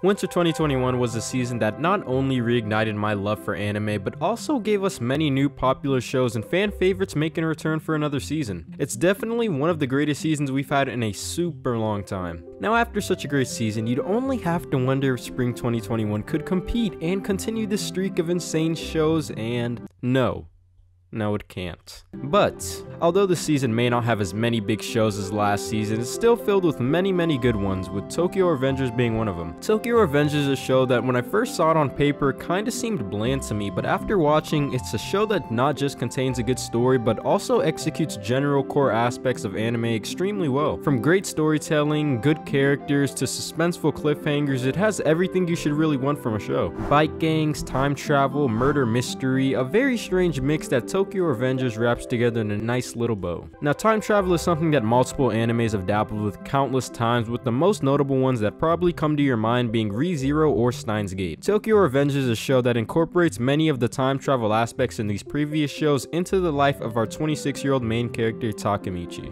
Winter 2021 was a season that not only reignited my love for anime, but also gave us many new popular shows and fan favorites making a return for another season. It's definitely one of the greatest seasons we've had in a super long time. Now after such a great season, you'd only have to wonder if spring 2021 could compete and continue this streak of insane shows, and no, it can't. But although the season may not have as many big shows as last season, it's still filled with many good ones, with Tokyo Revengers being one of them. Tokyo Revengers is a show that when I first saw it on paper kinda seemed bland to me, but after watching, it's a show that not just contains a good story, but also executes general core aspects of anime extremely well. From great storytelling, good characters, to suspenseful cliffhangers, it has everything you should really want from a show. Bike gangs, time travel, murder mystery, a very strange mix that Tokyo Revengers wraps together in a nice little bow. Now, time travel is something that multiple animes have dabbled with countless times, with the most notable ones that probably come to your mind being Re:Zero or Steins Gate. Tokyo Revengers is a show that incorporates many of the time travel aspects in these previous shows into the life of our 26-year-old main character, Takemichi.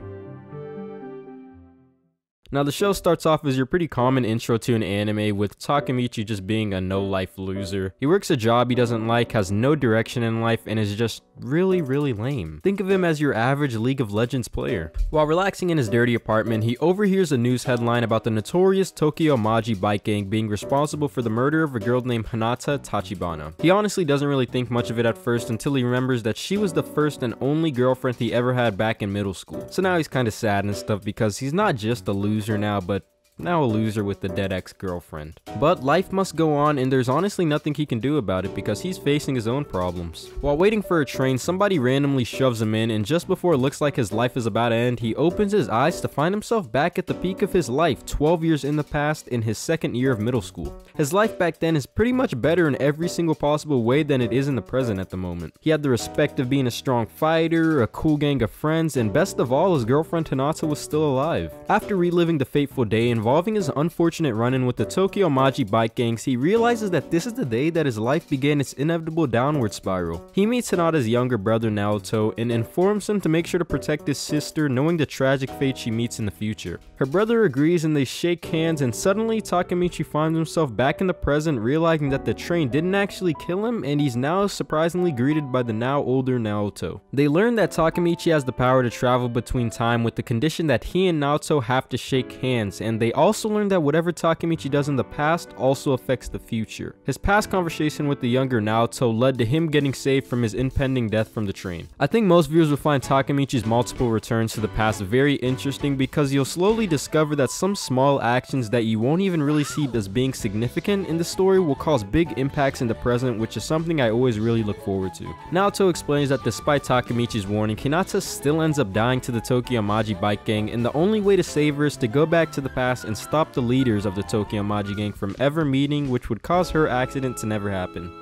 Now the show starts off as your pretty common intro to an anime, with Takemichi just being a no-life loser. He works a job he doesn't like, has no direction in life, and is just really lame. Think of him as your average League of Legends player. While relaxing in his dirty apartment, he overhears a news headline about the notorious Tokyo Maji bike gang being responsible for the murder of a girl named Hinata Tachibana. He honestly doesn't really think much of it at first until he remembers that she was the first and only girlfriend he ever had back in middle school. So now he's kinda sad and stuff because he's not just a loser now, but now a loser with the dead ex-girlfriend. But life must go on, and there's honestly nothing he can do about it because he's facing his own problems. While waiting for a train, somebody randomly shoves him in, and just before it looks like his life is about to end, he opens his eyes to find himself back at the peak of his life, 12 years in the past, in his second year of middle school. His life back then is pretty much better in every single possible way than it is in the present at the moment. He had the respect of being a strong fighter, a cool gang of friends, and best of all, his girlfriend Hinata was still alive. After reliving the fateful day involving his unfortunate run-in with the Tokyo Maji bike gangs, he realizes that this is the day that his life began its inevitable downward spiral. He meets Hinata's younger brother Naoto and informs him to make sure to protect his sister, knowing the tragic fate she meets in the future. Her brother agrees and they shake hands, and suddenly Takemichi finds himself back in the present, realizing that the train didn't actually kill him, and he's now surprisingly greeted by the now older Naoto. They learn that Takemichi has the power to travel between time, with the condition that he and Naoto have to shake hands, and they also learn that whatever Takemichi does in the past also affects the future. His past conversation with the younger Naoto led to him getting saved from his impending death from the train. I think most viewers will find Takemichi's multiple returns to the past very interesting, because you'll slowly discover that some small actions that you won't even really see as being significant in the story will cause big impacts in the present, which is something I always really look forward to. Naoto explains that despite Takemichi's warning, Hinata still ends up dying to the Tokyo Maji bike gang, and the only way to save her is to go back to the past and stop the leaders of the Tokyo Maji gang from ever meeting, which would cause her accident to never happen.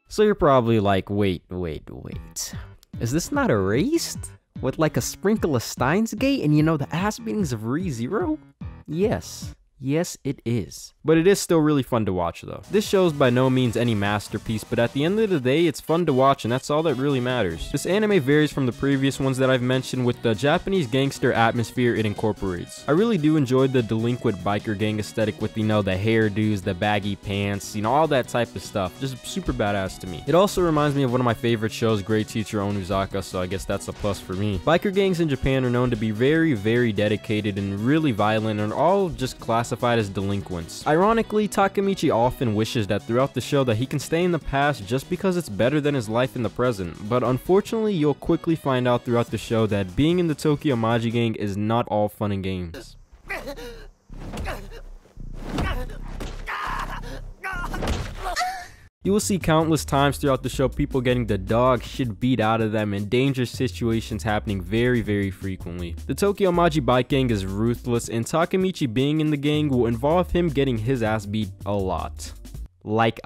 So you're probably like, wait. Is this not erased? With like a sprinkle of Steins Gate and the ass beatings of Re:Zero? Yes, it is. But it is still really fun to watch though. This show is by no means any masterpiece, but at the end of the day, it's fun to watch, and that's all that really matters. This anime varies from the previous ones that I've mentioned with the Japanese gangster atmosphere it incorporates. I really do enjoy the delinquent biker gang aesthetic with, the hairdos, the baggy pants, all that type of stuff. Just super badass to me. It also reminds me of one of my favorite shows, Great Teacher Onuzaka, so I guess that's a plus for me. Biker gangs in Japan are known to be very dedicated and really violent, and are all just classified as delinquents. Ironically, Takemichi often wishes that throughout the show that he can stay in the past just because it's better than his life in the present, but unfortunately you'll quickly find out throughout the show that being in the Tokyo Maji gang is not all fun and games. You will see countless times throughout the show people getting the dog shit beat out of them, and dangerous situations happening very frequently. The Tokyo Maji bike gang is ruthless, and Takemichi being in the gang will involve him getting his ass beat a lot. Like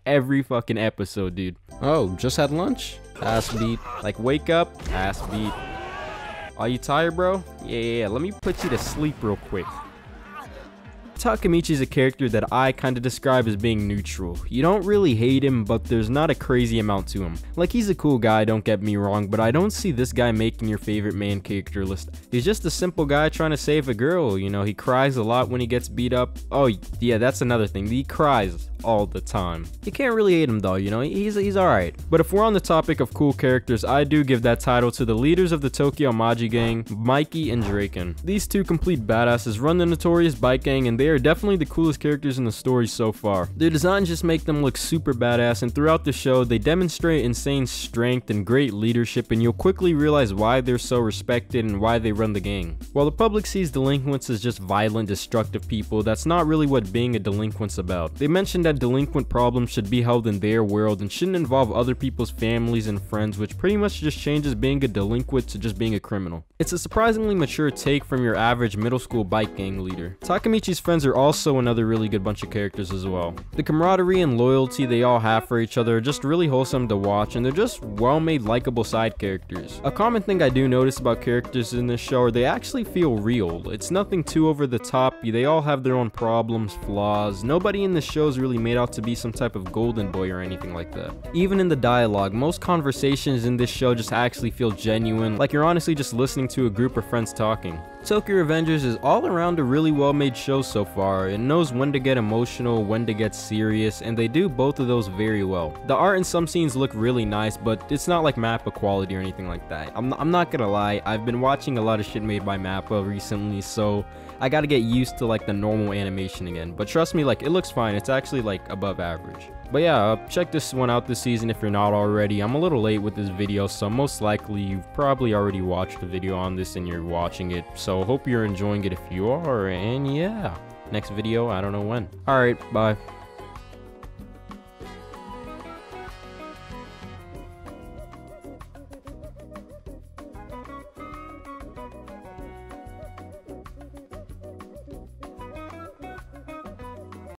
every fucking episode, dude. Oh, just had lunch? Ass beat. Like, wake up? Ass beat. Are you tired, bro? Yeah, let me put you to sleep real quick. Takemichi is a character that I kind of describe as being neutral. You don't really hate him, but there's not a crazy amount to him. Like, he's a cool guy, don't get me wrong, but I don't see this guy making your favorite main character list. He's just a simple guy trying to save a girl, you know, he cries a lot when he gets beat up. Oh yeah, that's another thing, he cries all the time. You can't really hate him though, you know, he's alright. But if we're on the topic of cool characters, I do give that title to the leaders of the Tokyo Maji gang, Mikey and Draken. These two complete badasses run the notorious bike gang, and they are definitely the coolest characters in the story so far. Their designs just make them look super badass, and throughout the show, they demonstrate insane strength and great leadership, and you'll quickly realize why they're so respected and why they run the gang. While the public sees delinquents as just violent, destructive people, that's not really what being a delinquent's about. They mentioned that delinquent problems should be held in their world and shouldn't involve other people's families and friends, which pretty much just changes being a delinquent to just being a criminal. It's a surprisingly mature take from your average middle school bike gang leader. Takemichi's friends are also another really good bunch of characters as well. The camaraderie and loyalty they all have for each other are just really wholesome to watch, and they're just well-made, likable side characters. A common thing I do notice about characters in this show are they actually feel real. It's nothing too over the top, they all have their own problems, flaws. Nobody in this show is really made out to be some type of golden boy or anything like that. Even in the dialogue, most conversations in this show just actually feel genuine, like you're honestly just listening to a group of friends talking. Tokyo Revengers is all around a really well-made show so far. It knows when to get emotional, when to get serious, and they do both of those very well. The art in some scenes look really nice, but it's not like MAPPA quality or anything like that. I'm not gonna lie, I've been watching a lot of shit made by MAPPA recently, so I gotta get used to like the normal animation again. But trust me, like, it looks fine. It's actually like above average. But yeah, check this one out this season if you're not already. I'm a little late with this video, so most likely you've probably already watched a video on this and you're watching it. So hope you're enjoying it if you are, and yeah, next video, I don't know when. Alright, bye.